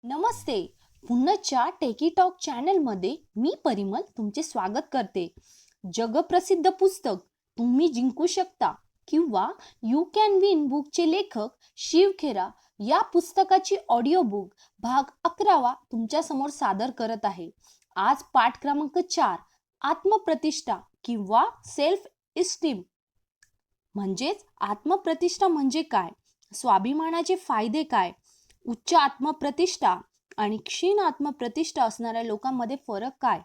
नमस्ते. पुन्हाच्या टेकी टॉक चॅनलमध्ये मी परिमल तुमचे स्वागत करते. जगप्रसिद्ध पुस्तक तुम्ही जिंकू शकता किंवा यू कॅन विन बुकचे लेखक शिव खेरा या पुस्तकाची ऑडिओ बुक भाग 11 तुमच्या समोर सादर करत आहे. आज पाठ क्रमांक 4, आत्मप्रतिष्ठा किंवा सेल्फ इस्टीम. म्हणजेच आत्मप्रतिष्ठा म्हणजे काय, स्वाभिमानाचे फायदे काय, उच्च आत्मप्रतिष्ठा आणि क्षीण आत्मप्रतिष्ठा असणाऱ्या लोकांमध्ये फरक काय,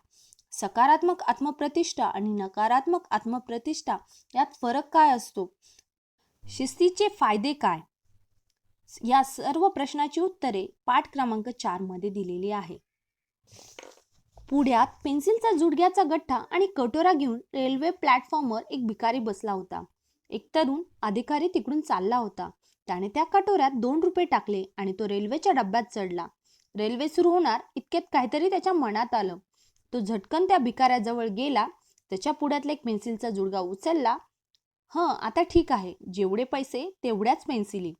सकारात्मक आत्मप्रतिष्ठा आणि नकारात्मक आत्मप्रतिष्ठा यात फरक काय असतो, शिस्तीचे फायदे काय, या सर्व प्रश्नाची उत्तरे पाठ क्रमांक 4 मध्ये दिलेली आहे. पुण्यात पेन्सिलचा जुडग्याचा गठ्ठा आणि कटोरा घेऊन रेल्वे प्लॅटफॉर्मवर एक भिकारी बसला होता. एक तरुण अधिकारी तिकडून चालला होता. त्याने त्या कटोऱ्यात 2 रुपये टाकले आणि तो रेल्वेच्या डब्यात चढला. रेल्वे सुरू होणार इतक्यात काहीतरी त्याच्या मनात आलं. तो झटकन त्या भिकाऱ्याजवळ गेला, त्याच्या पुढ्यातला एक पेन्सिलचा जुडगा उचलला. आता ठीक आहे, जेवढे पैसे तेवढ्याच पेन्सिली.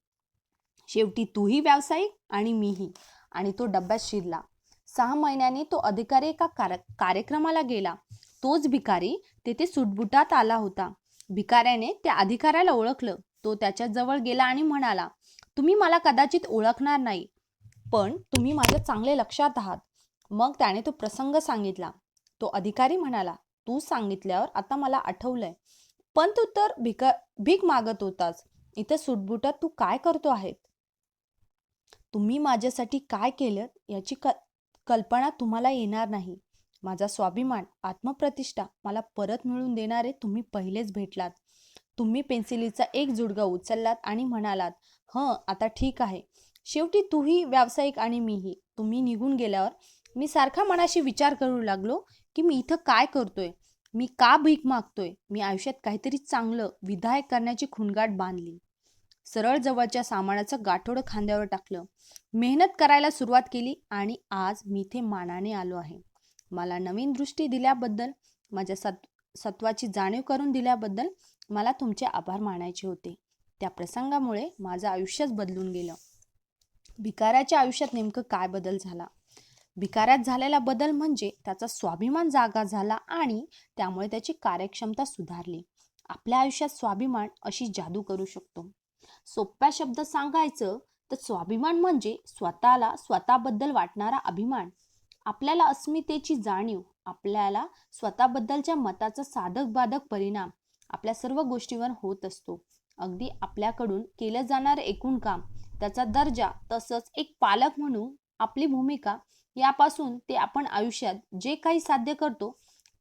शेवटी तूही व्यावसायिक आणि मीही. आणि तो डब्यात शिरला. 6 महिन्यांनी तो अधिकारी एका कार्यक्रमाला गेला. तोच भिकारी तेथे सुटबुटात आला होता. भिकाऱ्याने त्या अधिकाऱ्याला ओळखलं. तो त्याच्या जवळ गेला आणि म्हणाला, तुम्ही मला कदाचित ओळखणार नाही, पण तुम्ही माझ्या चांगले लक्षात आहात. मग त्याने तो प्रसंग सांगितला. तो अधिकारी म्हणाला, तू सांगितल्यावर आता मला आठवलंय, पण तू तर भीक मागत होतास. इथं सुटबुटात तू काय करतो आहे? तुम्ही माझ्यासाठी काय केलं याची कल्पना तुम्हाला येणार नाही. माझा स्वाभिमान, आत्मप्रतिष्ठा मला परत मिळवून देणारे तुम्ही पहिलेच भेटलात. तुम्ही पेन्सिलीचा एक जुडगा उचललात आणि म्हणालात, आता ठीक आहे. शेवटी तूही व्यावसायिक आणि मीही. तुम्ही निघून गेल्यावर मी सारखा मनाशी विचार करू लागलो की मी इथं काय करतोय, मी का भीक मागतोय. मी आयुष्यात काहीतरी चांगलं विधायक करण्याची खुणगाठ बांधली. सरळ जवळच्या सामानाचं गाठोडं खांद्यावर टाकलं, मेहनत करायला सुरुवात केली आणि आज मी इथे मानाने आलो आहे. मला नवीन दृष्टी दिल्याबद्दल, माझ्या सत्वाची जाणीव करून दिल्याबद्दल मला तुमचे आभार मानायचे होते. त्या प्रसंगामुळे माझं आयुष्यच बदलून गेलं. भिकाऱ्याच्या आयुष्यात नेमकं काय बदल झाला? भिकाऱ्यात झालेला बदल म्हणजे त्याचा स्वाभिमान जागा झाला आणि त्यामुळे त्याची कार्यक्षमता सुधारली. आपल्या आयुष्यात स्वाभिमान अशी जादू करू शकतो. सोप्या शब्दात सांगायचं तर स्वाभिमान म्हणजे स्वतःबद्दल वाटणारा अभिमान, आपल्याला अस्मितेची जाणीव, आपल्याला स्वतःबद्दलच्या मताचा साधक बाधक परिणाम आपल्या सर्व गोष्टींवर होत असतो. अगदी आपल्याकडून केलं जाणारं एकूण काम, त्याचा दर्जा, तसंच एक पालक म्हणून आपली भूमिका, यापासून ते आपण आयुष्यात जे काही साध्य करतो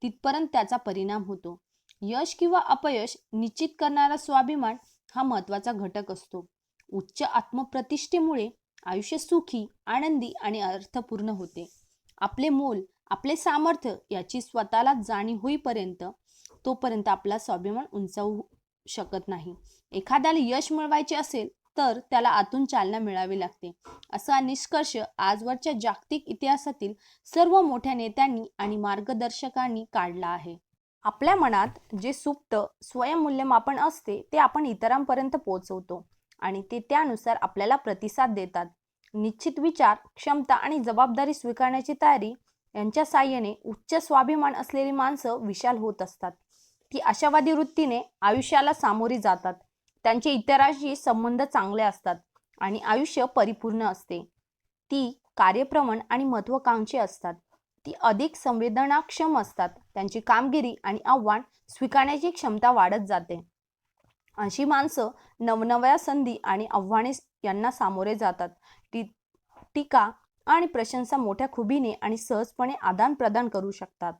तिथपर्यंत त्याचा परिणाम होतो. यश किंवा अपयश निश्चित करणारा स्वाभिमान हा महत्त्वाचा घटक असतो. उच्च आत्मप्रतिष्ठेमुळे आयुष्य सुखी, आनंदी आणि अर्थपूर्ण होते. आपले मोल, आपले सामर्थ्य याची स्वतःला जाणीव होईपर्यंत तोपर्यंत आपला स्वाभिमान उंचावू शकत नाही. एखाद्याला यश मिळवायचे असेल तर त्याला आतून चालना मिळावी लागते, असा निष्कर्ष आजवरच्या जागतिक इतिहासातील सर्व मोठ्या नेत्यांनी आणि मार्गदर्शकांनी काढला आहे. आपल्या मनात जे सुप्त स्वयंमूल्यमापन असते ते आपण इतरांपर्यंत पोहोचवतो आणि ते त्यानुसार आपल्याला प्रतिसाद देतात. निश्चित विचार, क्षमता आणि जबाबदारी स्वीकारण्याची तयारी यांच्या साहाय्याने उच्च स्वाभिमान असलेली माणसं विशाल होत असतात. ती आशावादी वृत्तीने आयुष्याला सामोरी जातात. त्यांचे इतरांशी संबंध चांगले असतात आणि आयुष्य परिपूर्ण असते. ती कार्यप्रवण आणि महत्त्वाकांक्षी असतात. ती अधिक संवेदनाक्षम असतात. त्यांची कामगिरी आणि आव्हान स्वीकारण्याची क्षमता वाढत जाते. अशी माणसं नवनव्या संधी आणि आव्हाने यांना सामोरे जातात. टीका आणि प्रशंसा मोठ्या खुबीने आणि सहजपणे आदान प्रदान करू शकतात.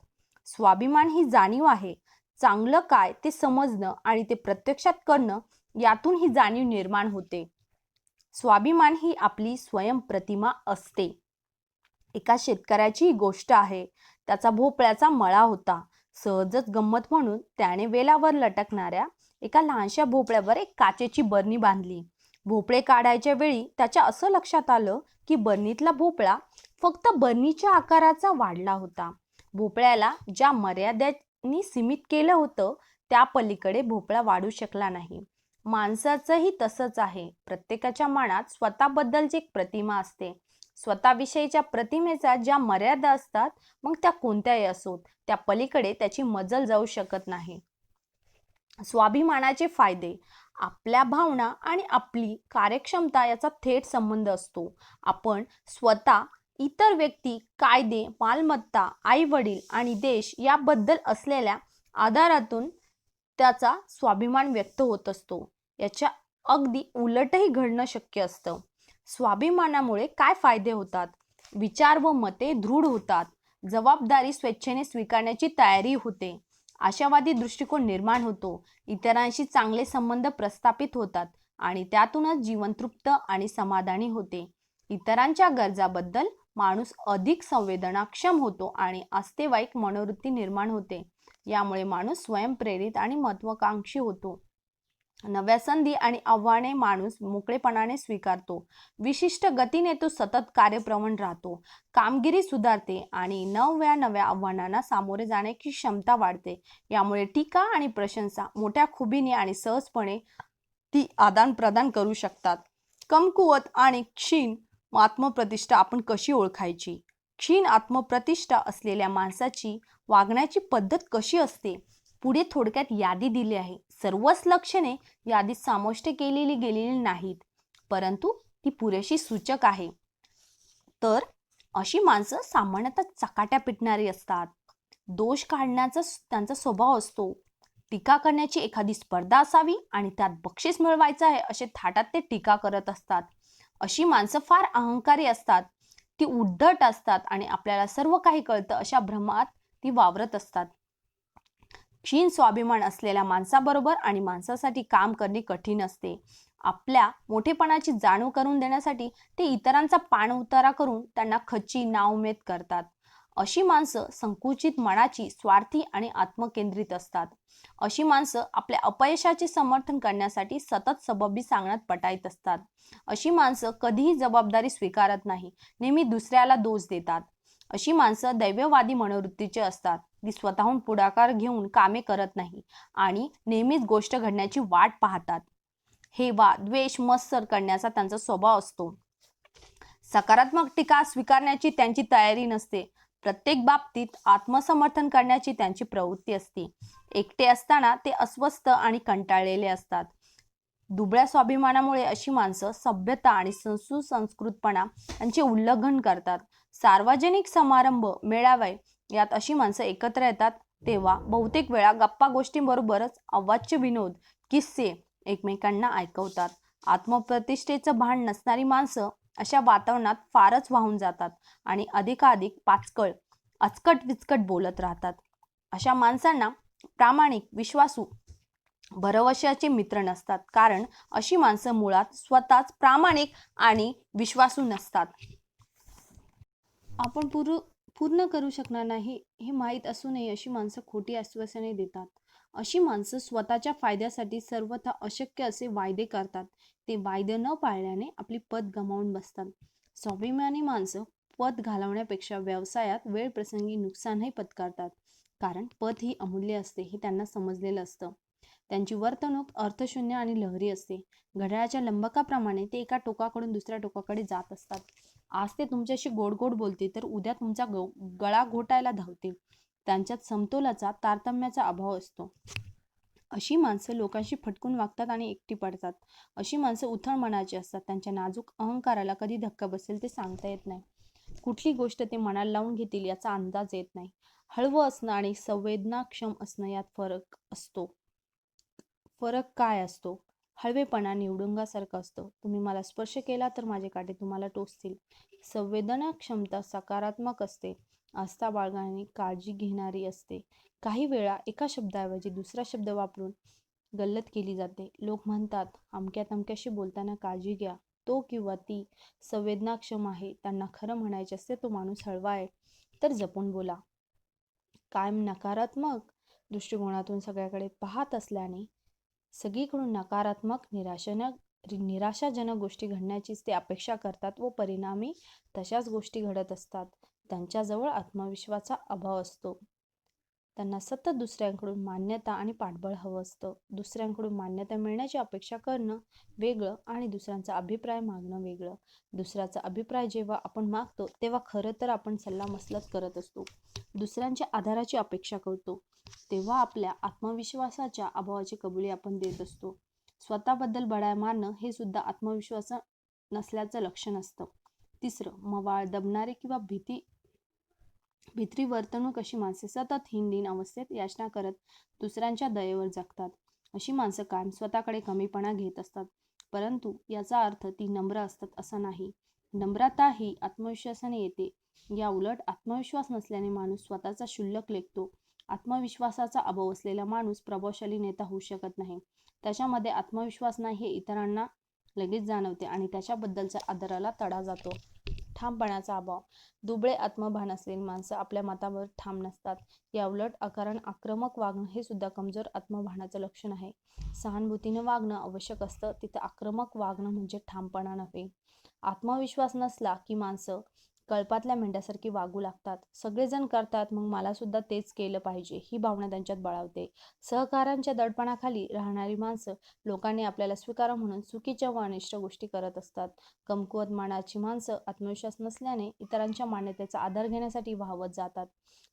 स्वाभिमान ही जाणीव आहे. चांगलं काय ते समजणं आणि ते प्रत्यक्षात करणं, यातून ही जाणीव निर्माण होते. स्वाभिमान ही आपली स्वयंप्रतिमा असते. एका शेतकऱ्याची गोष्ट आहे. त्याचा भोपळ्याचा मळा होता. सहजच गंमत म्हणून त्याने वेलावर लटकणाऱ्या एका लहानशा भोपळ्यावर एक काचेची बरणी बांधली. भोपळे काढायच्या वेळी त्याच्या असं लक्षात आलं की बरणीतला भोपळा फक्त बरणीच्या आकाराचा वाढला होता. भोपळ्याला ज्या मर्यादेनी सीमित केलं होतं त्या पलीकडे भोपळा वाढू शकला नाही. माणसाचंही तसंच आहे. प्रत्येकाच्या मनात स्वतःबद्दलची एक प्रतिमा असते. स्वतःविषयीच्या प्रतिमेचा ज्या मर्यादा असतात, मग त्या कोणत्याही असोत, त्या पलीकडे त्याची मजल जाऊ शकत नाही. स्वाभिमानाचे फायदे. आपल्या भावना आणि आपली कार्यक्षमता याचा थेट संबंध असतो. आपण स्वतः, इतर व्यक्ती, कायदे, मालमत्ता, आई-वडील आणि देश याबद्दल असलेल्या आधारातून त्याचा स्वाभिमान व्यक्त होत असतो. याच्या अगदी उलटही घडणं शक्य असतं. स्वाभिमानामुळे काय फायदे होतात? विचार व मते दृढ होतात. जबाबदारी स्वेच्छेने स्वीकारण्याची तयारी होते. आशावादी दृष्टिकोन निर्माण होतो. इतरांशी चांगले संबंध प्रस्थापित होतात आणि त्यातूनच जीवन तृप्त आणि समाधानी होते. इतरांच्या गरजाबद्दल माणूस अधिक संवेदनाक्षम होतो आणि आस्थेवाईक मनोवृत्ती निर्माण होते. यामुळे माणूस स्वयंप्रेरित आणि महत्वाकांक्षी होतो. नव्या संधी आणि आव्हाने माणूस मोकळेपणाने स्वीकारतो. विशिष्ट गतीने तो सतत कार्यप्रवण राहतो. कामगिरी सुधारते आणि नव्या आव्हानांना सामोरे जाण्याची क्षमता वाढते. यामुळे टीका आणि प्रशंसा मोठ्या खुबीने आणि सहजपणे ती आदान प्रदान करू शकतात. कमकुवत आणि क्षीण आत्मप्रतिष्ठा आपण कशी ओळखायची? क्षीण आत्मप्रतिष्ठा असलेल्या माणसाची वागण्याची पद्धत कशी असते? पुढे थोडक्यात यादी दिली आहे. सर्वच लक्षणे यादीत समाविष्ट गेलेली नाहीत, परंतु ती पुरेशी सूचक आहे. तर अशी माणसं सामान्यतः चकाट्या पिटणारी असतात. दोष काढण्याचा त्यांचा स्वभाव असतो. टीका करण्याची एखादी स्पर्धा असावी आणि त्यात बक्षीस मिळवायचं आहे असे थाटात ते टीका करत असतात. अशी माणसं फार अहंकारी असतात. ती उद्धट असतात आणि आपल्याला सर्व काही कळतं अशा भ्रमात ती वावरत असतात. क्षीण स्वाभिमान असलेल्या माणसाबरोबर आणि माणसासाठी काम करणे कठीण असते. आपल्या मोठेपणाची जाणीव करून देण्यासाठी ते इतरांचा पाणउतारा करून त्यांना खच्ची नाउमेद करतात. अशी माणसं संकुचित मनाची, स्वार्थी आणि आत्मकेंद्रित असतात. अशी माणसं आपल्या अपयशाचे समर्थन करण्यासाठी सतत सबबी सांगण्यात पटाईत असतात. अशी माणसं कधीही जबाबदारी स्वीकारत नाही, नेहमी दुसऱ्याला दोष देतात. अशी माणसं दैववादी मनोवृत्तीचे असतात. ती स्वतःहून पुढाकार घेऊन कामे करत नाही आणि नेहमीच गोष्ट घडण्याची वाट पाहतात. हेवा, द्वेष, मत्सर करण्याचा त्यांचा स्वभाव असतो. सकारात्मक टीका स्वीकारण्याची त्यांची तयारी नसते. प्रत्येक बाबतीत आत्मसमर्थन करण्याची त्यांची प्रवृत्ती असते. एकटे असताना ते अस्वस्थ आणि कंटाळलेले असतात. दुबळ्या स्वाभिमानामुळे अशी माणसं सभ्यता आणि सुसंस्कृतपणा यांचे उल्लंघन करतात. सार्वजनिक समारंभ, मेळावे यात अशी माणसं एकत्र येतात तेव्हा बहुतेक वेळा गप्पा गोष्टींबरोबरच अवाच्य विनोद, किस्से एकमेकांना ऐकवतात. आत्मप्रतिष्ठेचं भान नसणारी माणसं अशा वातावरणात फारच वाहून जातात आणि अधिकाधिक पाचकळ, अचकट विचकट बोलत राहतात. अशा माणसांना प्रामाणिक, विश्वासू, भरवशाचे मित्र नसतात, कारण अशी माणसं मुळात स्वतःच प्रामाणिक आणि विश्वासू नसतात. आपण पूर्ण करू शकणार नाही हे माहीत असूनही अशी माणसं खोटी आश्वासने देतात. अशी माणसं स्वतःच्या फायद्यासाठी सर्वथा अशक्य असे वायदे करतात. ते वायदे न पाळल्याने आपली पत गमावून बसतात. स्वाभिमानी माणसं पत घालवण्यापेक्षा व्यवसायात वेळ प्रसंगी नुकसानही पत्करतात, कारण पत ही अमूल्य असते हे त्यांना समजलेलं असतं. त्यांची वर्तणूक अर्थशून्य आणि लहरी असते. घड्याळाच्या लंबकाप्रमाणे ते एका टोकाकडून दुसऱ्या टोकाकडे जात असतात. आज ते तुमच्याशी गोड गोड बोलतील तर उद्या तुमचा गळा घोटायला धावतील. त्यांच्यात समतोलाचा, तारतम्याचा अभाव असतो. अशी माणसं लोकांशी फटकून वागतात आणि एकटी पडतात. अशी माणसं उथळ मनाची असतात. त्यांच्या नाजूक अहंकाराला कधी धक्का बसेल ते सांगता येत नाही. कुठली गोष्ट ते मनाला लावून घेतील याचा अंदाज येत नाही. हळवं असणं आणि संवेदनाक्षम असणं यात फरक असतो. फरक काय असतो? हळवेपणा निवडुंगासारखा असतो. तुम्ही मला स्पर्श केला तर माझे काटे तुम्हाला टोचतील. संवेदना क्षमता सकारात्मक असते. आस्था बाळगणारी, काळजी घेणारी असते. काही वेळा एका शब्दाऐवजी दुसरा शब्द वापरून गल्लत केली जाते. लोक म्हणतात, अमक्या तमक्याशी बोलताना काळजी घ्या. तो किंवा ती संवेदनाक्षम आहे. त्यांना खरं म्हणायचे असते तो माणूस हळवा आहे, तर जपून बोला. कायम नकारात्मक दृष्टिकोनातून सगळ्याकडे पाहत असल्याने सगळीकडून नकारात्मक, निराशाजनक गोष्टी घडण्याचीच ते अपेक्षा करतात व परिणामी तशाच गोष्टी घडत असतात. त्यांच्याजवळ आत्मविश्वासाचा अभाव असतो. त्यांना सतत दुसऱ्यांकडून मान्यता आणि पाठबळ हवं असतं. दुसऱ्यांकडून मान्यता मिळण्याची अपेक्षा करणं वेगळं आणि दुसऱ्यांचा अभिप्राय मागणं वेगळं. दुसऱ्याचा अभिप्राय जेव्हा आपण मागतो तेव्हा खरं तर आपण सल्लामसलत करत असतो, दुसऱ्यांच्या आधाराची अपेक्षा करतो. तेव्हा आपल्या आत्मविश्वासाच्या अभावाची कबुली आपण देत असतो. स्वतःबद्दल बडाया मारणं हे सुद्धा आत्मविश्वास नसल्याचं लक्षण असतं. तिसरं, मवाळ, दबणारे किंवा भित्री वर्तणूक अशी माणसे सतत हीन अवस्थेत याचना करत दुसऱ्यांच्या दयेवर जगतात. अशी माणसं कायम स्वतःकडे कमीपणा घेत असतात, परंतु याचा अर्थ ती नम्र असतात असा नाही. नम्रता ही आत्मविश्वासाने येते. या उलट आत्मविश्वास नसल्याने माणूस स्वतःचा क्षुल्लक लेखतो. आत्मविश्वासाचा अभाव असलेला माणूस प्रभावशाली नेता होऊ शकत नाही. त्याच्यामध्ये आत्मविश्वास नाही हे इतरांना लगेच जाणवते आणि त्याच्याबद्दलच्या आदराला तडा जातो. ठामपणाचा अभाव. दुबळे आत्मभान असलेली माणसं आपल्या मतावर ठाम नसतात. या उलट अकारण आक्रमक वागणं हे सुद्धा कमजोर आत्मभानाचं लक्षण आहे. सहानुभूतीने वागणं आवश्यक असतं, तिथं आक्रमक वागणं म्हणजे ठामपणा नव्हे. आत्मविश्वास नसला की माणसं कळपातल्या मेंढ्यासारखी वागू लागतात. सगळेजण करतात मग मला सुद्धा तेच केलं पाहिजे ही भावना त्यांच्यात बळावते. सहकारांच्या दडपणाखाली राहणारी माणसं लोकांनी आपल्याला स्वीकारावं म्हणून चुकीच्या व अनिष्ट गोष्टी करत असतात. कमकुवत मनाची माणसं आत्मविश्वास नसल्याने इतरांच्या मान्यतेचा आधार घेण्यासाठी वाहवत जातात.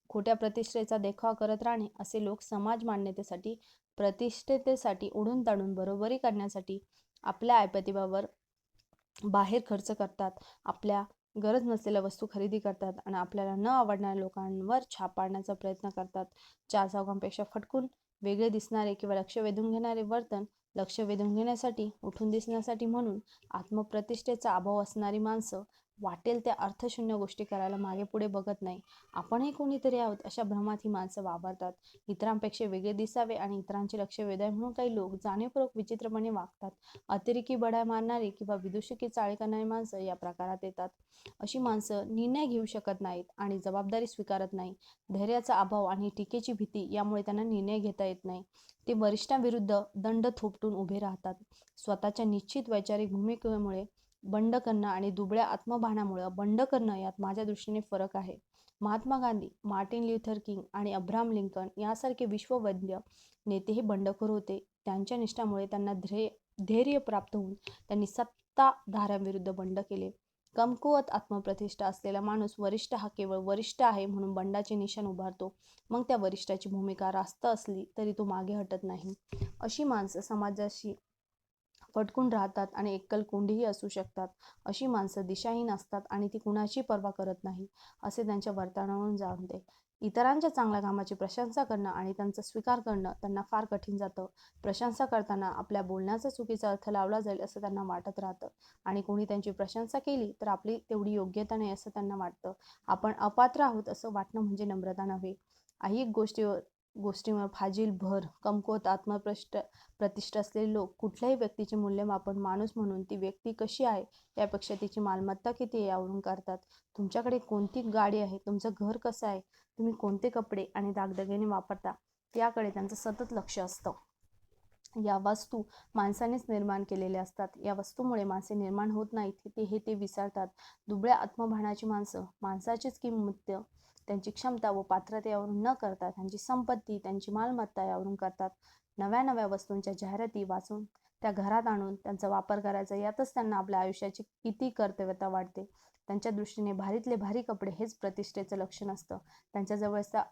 खोट्या प्रतिष्ठेचा देखावा करत राहणे असे लोक समाज मान्यतेसाठी, प्रतिष्ठेसाठी ओढून ताडून बरोबरी करण्यासाठी आपल्या ऐपतीबाबत बाहेर खर्च करतात. आपल्या गरज नसलेल्या वस्तू खरेदी करतात आणि आपल्याला न आवडणाऱ्या लोकांवर छाप पाडण्याचा प्रयत्न करतात. चार चौघांपेक्षा फटकून वेगळे दिसणारे किंवा लक्ष वेधून घेणारे वर्तन लक्ष वेधून घेण्यासाठी, उठून दिसण्यासाठी म्हणून आत्मप्रतिष्ठेचा अभाव असणारी माणसं वाटेल त्या अर्थशून्य गोष्टी करायला मागे पुढे बघत नाही. आपणही कोणीतरी आहोत अशा भ्रमात ही माणसं वावरतात. इतरांपेक्षा वेगळे दिसावे आणि इतरांचे लक्ष वेधावे म्हणून काही लोक जाणीवपूर्वक विचित्रपणे वागतात. अतिरेकी बड्या मारणारी किंवा विदूषकी चाळे करणारी माणसं या प्रकारात येतात. अशी माणसं निर्णय घेऊ शकत नाहीत आणि जबाबदारी स्वीकारत नाही. धैर्याचा अभाव आणि टीकेची भीती यामुळे त्यांना निर्णय घेता येत नाही. ते वरिष्ठांविरुद्ध दंड थोपटून उभे राहतात. स्वतःच्या निश्चित वैचारिक भूमिकेमुळे बंड करणं आणि दुबळ्या आत्मभानामुळे बंड करणं यात माझ्या दृष्टीने फरक आहे. Mahatma Gandhi, Martin Luther king आणि अब्राहम लिंकन यासारखे विश्ववंद्य नेते हे बंडखोर होते. त्यांच्या निष्ठामुळे त्यांना धैर्य प्राप्त होऊन त्यांनी सत्ताधाऱ्यांविरुद्ध बंड केले. कमकुवत आत्मप्रतिष्ठा असलेला माणूस वरिष्ठ हा केवळ वरिष्ठ आहे म्हणून बंडाचे निशाण उभारतो. मग त्या वरिष्ठाची भूमिका रास्त असली तरी तो मागे हटत नाही. अशी माणसं समाजाशी फटकून राहतात आणि एकल कोंडीही असू शकतात. अशी माणसं दिशाहीन असतात आणि ती कुणाची पर्वा करत नाही असे त्यांच्या वर्तनावरून जाणते. इतरांच्या चांगल्या कामाची प्रशंसा करणं आणि त्यांचा स्वीकार करणं त्यांना फार कठीण जातं. प्रशंसा करताना आपल्या बोलण्याचा चुकीचा अर्थ लावला जाईल असं त्यांना वाटत राहतं आणि कोणी त्यांची प्रशंसा केली तर आपली तेवढी योग्यता नाही असं त्यांना वाटतं. आपण अपात्र आहोत असं वाटणं म्हणजे नम्रता नव्हे. ऐहिक गोष्टींवर फाजील भर. कमकुवत प्रतिष्ठा असलेले लोक कुठल्याही व्यक्तीचे मूल्यमापन माणूस म्हणून ती व्यक्ती कशी आहे यापेक्षा तिची मालमत्ता किती आहे यावरून करतात. तुमच्याकडे कोणती गाडी आहे, तुमचं घर कसं आहे, तुम्ही कोणते कपडे आणि दागदागिने वापरता याकडे त्यांचं सतत लक्ष असतं. या वस्तू माणसानेच निर्माण केलेल्या असतात. या वस्तूमुळे माणसे निर्माण होत नाहीत हे ते विसरतात. दुबळ्या आत्मभानाची माणसं माणसाचीच किंमत त्यांची क्षमता व पात्रता यावरून न करता त्यांची संपत्ती, त्यांची मालमत्ता यावरून करतात. नव्या नव्या वस्तूंच्या जाहिराती वाचून त्या घरात आणून त्यांचा वापर करायचा यातच त्यांना आपल्या आयुष्याची किती कर्तव्यता वाटते. त्यांच्या दृष्टीने भारीतले भारी कपडे हेच प्रतिष्ठेचं लक्षण असतं. त्यांच्याजवळचा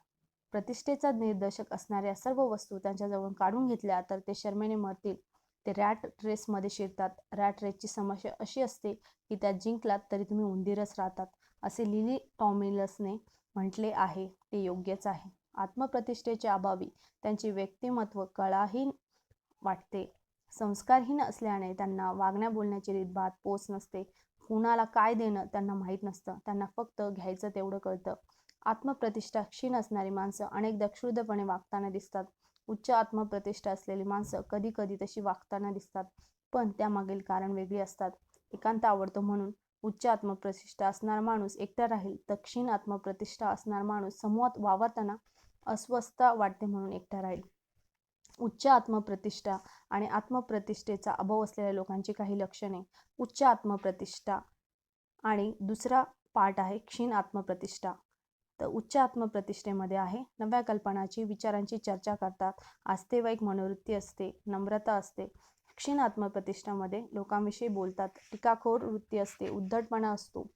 प्रतिष्ठेचा निर्देशक असणाऱ्या सर्व वस्तू त्यांच्याजवळून काढून घेतल्या तर ते शरमेने मरतील. ते रॅट रेसमध्ये शिरतात. रॅट रेसची समस्या अशी असते की त्यात जिंकलात तरी तुम्ही उंदीरच राहतात असे लिली टॉमिल्सने म्हटले आहे. ते योग्यच आहे. आत्मप्रतिष्ठेच्या अभावी त्यांचे व्यक्तिमत्व कलाहीन वाटते. संस्कारहीन असल्याने त्यांना वागण्या बोलण्याची रीतभात पोच नसते. कुणाला काय देणं त्यांना माहीत नसतं. त्यांना फक्त घ्यायचं तेवढं कळतं. आत्मप्रतिष्ठा क्षीण असणारी माणसं अनेकदा क्षुद्रपणे वागताना दिसतात. उच्च आत्मप्रतिष्ठा असलेली माणसं कधी कधी तशी वागताना दिसतात, पण त्यामागील कारण वेगळी असतात. एकांत आवडतो म्हणून उच्च आत्मप्रतिष्ठा असणारा माणूस एकटा राहील तर क्षीण आत्मप्रतिष्ठा असणारा माणूस समूहात वावरताना अस्वस्थता वाटते म्हणून एकटा राहील. उच्च आत्मप्रतिष्ठा आणि आत्मप्रतिष्ठेचा अभाव असलेल्या लोकांची काही लक्षणे. उच्च आत्मप्रतिष्ठा आणि दुसरा पार्ट आहे क्षीण आत्मप्रतिष्ठा. तर उच्च आत्मप्रतिष्ठेमध्ये आहे नव्या कल्पनाची विचारांची चर्चा करतात, आस्थेवाईक मनोवृत्ती असते, नम्रता असते. क्षीण आत्मप्रतिष्ठामध्ये लोकांविषयी बोलतात, टीकाखोर वृत्ती असते, उद्धटपणा असतो.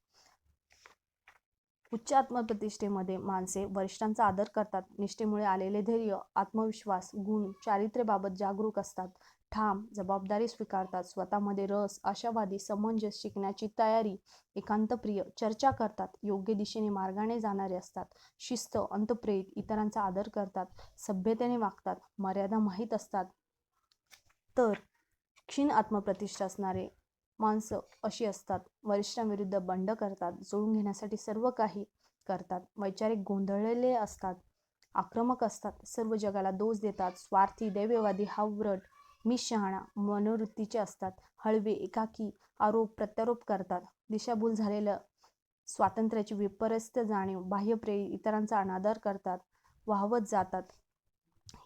उच्च आत्मप्रतिष्ठेमध्ये माणसे वरिष्ठांचा आदर करतात, निष्ठेमुळे आलेले धैर्य, आत्मविश्वास, गुण, चारित्र्याबाबत जागरूक असतात, ठाम, जबाबदारी स्वीकारतात, स्वतःमध्ये रस, आशावादी, समंजस, शिकण्याची तयारी, एकांतप्रिय, चर्चा करतात, योग्य दिशेने मार्गाने जाणारे असतात, शिस्त, अंतप्रेरित, इतरांचा आदर करतात, सभ्यतेने वागतात, मर्यादा माहीत असतात. तर क्षीण आत्मप्रतिष्ठा असणारे माणसं अशी असतात, वरिष्ठांविरुद्ध बंड करतात, जुळून घेण्यासाठी सर्व काही करतात, वैचारिक गोंधळलेले असतात, आक्रमक असतात, सर्व जगाला दोष देतात, स्वार्थी, दैववादी, हावरट, मी शहाणा मनोवृत्तीचे असतात, हळवे, एकाकी, आरोप प्रत्यारोप करतात, दिशाभूल झालेलं, स्वातंत्र्याची विपर्यस्त जाणीव, बाह्यप्रेरित, इतरांचा अनादर करतात, वाहवत जातात.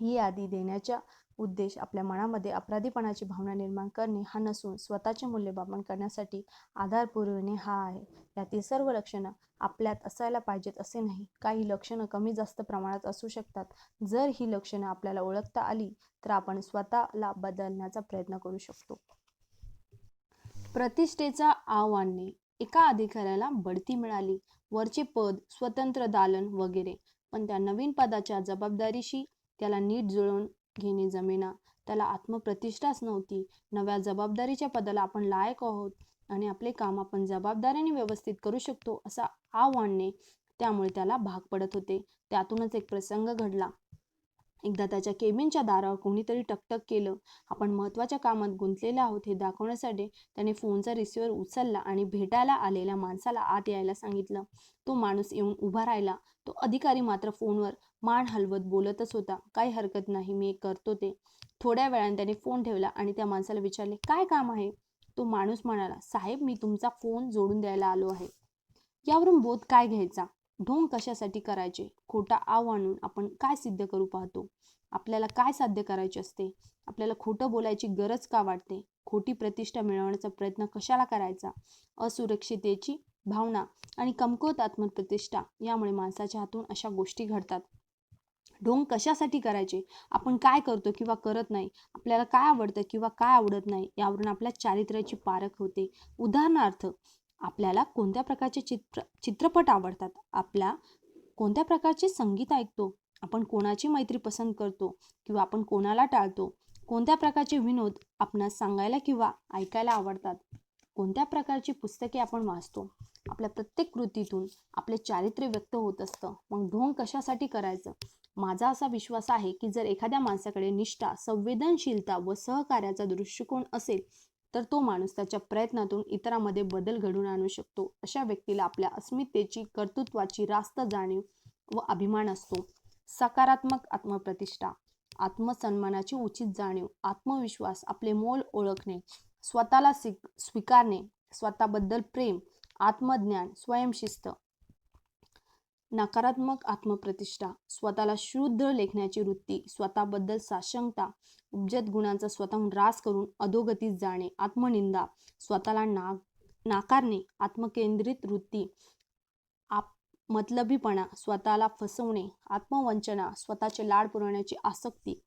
ही यादी देण्याचा उद्देश आपल्या मनामध्ये अपराधीपणाची भावना निर्माण करणे हा नसून स्वतःचे मूल्यमापन करण्यासाठी आधार पुरविणे हा आहे. यातील सर्व लक्षणं आपल्यात असायला पाहिजेत असे नाही. काही लक्षणं कमी जास्त प्रमाणात असू शकतात. जर ही लक्षणं आपल्याला ओळखता आली तर आपण स्वतःला बदलण्याचा प्रयत्न करू शकतो. प्रतिष्ठेचा आव आणणे. एका अधिकाऱ्याला बढती मिळाली, वरचे पद, स्वतंत्र दालन वगैरे, पण त्या नवीन पदाच्या जबाबदारीशी त्याला नीट जुळवून घेणे जमेना. त्याला आत्मप्रतिष्ठाच नव्हती. नव्या जबाबदारीच्या पदाला आपण लायक आहोत आणि आपले काम आपण जबाबदारीने व्यवस्थित करू शकतो असा आव आणणे त्यामुळे त्याला भाग पडत होते. त्यातूनच एक प्रसंग घडला. एकदा त्याच्या केबिनच्या दारावर कोणीतरी टकटक केलं. आपण महत्त्वाच्या कामात गुंतलेले आहोत हे दाखवण्यासाठी त्याने फोनचा रिसिव्हर उचलला आणि भेटायला आलेल्या माणसाला आत यायला सांगितलं. तो माणूस येऊन उभा राहिला. तो अधिकारी मात्र फोनवर मान हलवत बोलतच होता. काही हरकत नाही, मी करतो ते. थोड्या वेळाने त्याने फोन ठेवला आणि त्या माणसाला विचारले, काय काम आहे? तो माणूस म्हणाला, साहेब, मी तुमचा फोन जोडून द्यायला आलो आहे. यावरून बोध काय घ्यायचा? ढोंग कशासाठी करायचे? खोटा आव आणून आपण काय सिद्ध करू पाहतो? आपल्याला काय साध्य करायचे असते? आपल्याला खोटं बोलायची गरज का वाटते? खोटी प्रतिष्ठा मिळवण्याचा प्रयत्न कशाला करायचा? असुरक्षिततेची भावना आणि कमकुवत आत्मप्रतिष्ठा यामुळे माणसाच्या हातून अशा गोष्टी घडतात. ढोंग कशासाठी करायचे? आपण काय करतो किंवा करत नाही? आपल्याला काय आवडतं किंवा काय आवडत नाही? यावरून आपल्या चारित्र्याची पारख होते. उदाहरणार्थ, आपल्याला कोणत्या प्रकारचे चित्रपट आवडतात? आपल्या कोणत्या प्रकारचे संगीत ऐकतो? आपण कोणाची मैत्री पसंत करतो किंवा आपण कोणाला टाळतो? कोणत्या प्रकारचे विनोद आपणास सांगायला किंवा ऐकायला आवडतात? कोणत्या प्रकारची पुस्तके आपण वाचतो? आपल्या प्रत्येक कृतीतून आपले चारित्र्य व्यक्त होत असतं. मग ढोंग कशासाठी करायचं? माझा असा विश्वास आहे की जर एखाद्या माणसाकडे निष्ठा, संवेदनशीलता व सहकार्याचा दृष्टिकोन असेल तर तो माणूस त्याच्या प्रयत्नातून इतरांमध्ये बदल घडवून आणू शकतो. अशा व्यक्तीला आपल्या अस्मितेची, कर्तृत्वाची रास्त जाणीव व अभिमान असतो. सकारात्मक आत्मप्रतिष्ठा. आत्मसन्मानाची उचित जाणीव, आत्मविश्वास, आपले मोल ओळखणे, स्वतःला स्वीकारणे, स्वतःबद्दल प्रेम, आत्मज्ञान, स्वयंशिस्त. नकारात्मक आत्मप्रतिष्ठा. स्वतःला शुद्ध लेखण्याची वृत्ती, स्वतःबद्दल साशंकता, उपजत गुणांचा स्वतःहून ऱ्हास करून अधोगतीस जाणे, आत्मनिंदा, स्वतःला नाकारणे, आत्मकेंद्रित वृत्ती, मतलबीपणा, स्वतःला फसवणे, आत्मवंचना, स्वतःचे लाड पुरवण्याची आसक्ती.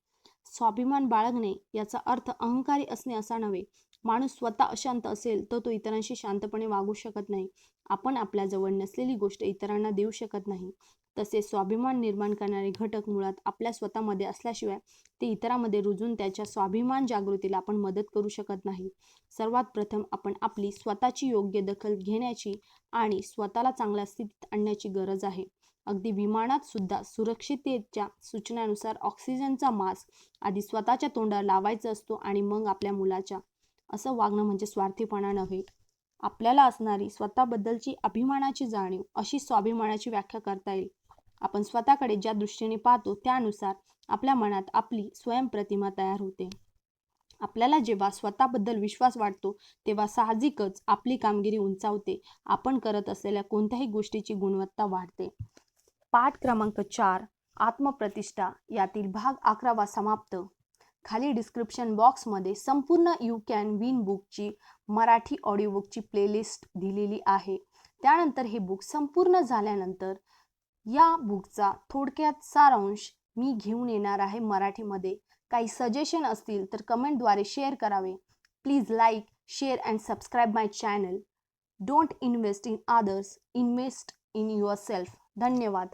स्वाभिमान बाळगणे याचा अर्थ अहंकारी असणे असा नव्हे. माणूस स्वतः अशांत असेल तर तो इतरांशी शांतपणे वागू शकत नाही. आपण आपल्याजवळ नसलेली गोष्ट इतरांना देऊ शकत नाही. तसेच स्वाभिमान निर्माण करणारे घटक मुळात आपल्या स्वतःमध्ये असल्याशिवाय ते इतरांमध्ये रुजून त्याच्या स्वाभिमान जागृतीला आपण मदत करू शकत नाही. सर्वात प्रथम आपण आपली स्वतःची योग्य दखल घेण्याची आणि स्वतःला चांगल्या स्थितीत आणण्याची गरज आहे. अगदी विमानात सुद्धा सुरक्षिततेच्या सूचनांनुसार ऑक्सिजनचा मास्क आधी स्वतःच्या तोंडावर लावायचा असतो आणि मग आपल्या मुलाच्या. असं वागणं म्हणजे स्वार्थीपणा नव्हे. आपल्याला असणारी स्वतःबद्दलची अभिमानाची जाणीव अशी स्वाभिमानाची व्याख्या करता येईल. आपण स्वतःकडे ज्या दृष्टीने पाहतो त्यानुसार आपल्या मनात आपली स्वयंप्रतिमा तयार होते. आपल्याला जेव्हा स्वतःबद्दल विश्वास वाटतो तेव्हा साहजिकच आपली कामगिरी उंचावते. आपण करत असलेल्या कोणत्याही गोष्टीची गुणवत्ता वाढते. पाठ क्रमांक 4, आत्मप्रतिष्ठा यातील भाग 11 समाप्त. खाली डिस्क्रिप्शन बॉक्समध्ये संपूर्ण यू कॅन विन बुकची मराठी ऑडिओबुकची प्लेलिस्ट दिलेली आहे. त्यानंतर हे बुक संपूर्ण झाल्यानंतर या बुकचा थोडक्यात सारांश मी घेऊन येणार आहे मराठीमध्ये. काही सजेशन असतील तर कमेंटद्वारे शेअर करावे. Please like, share and subscribe my channel. Don't invest in others, invest in your self. धन्यवाद.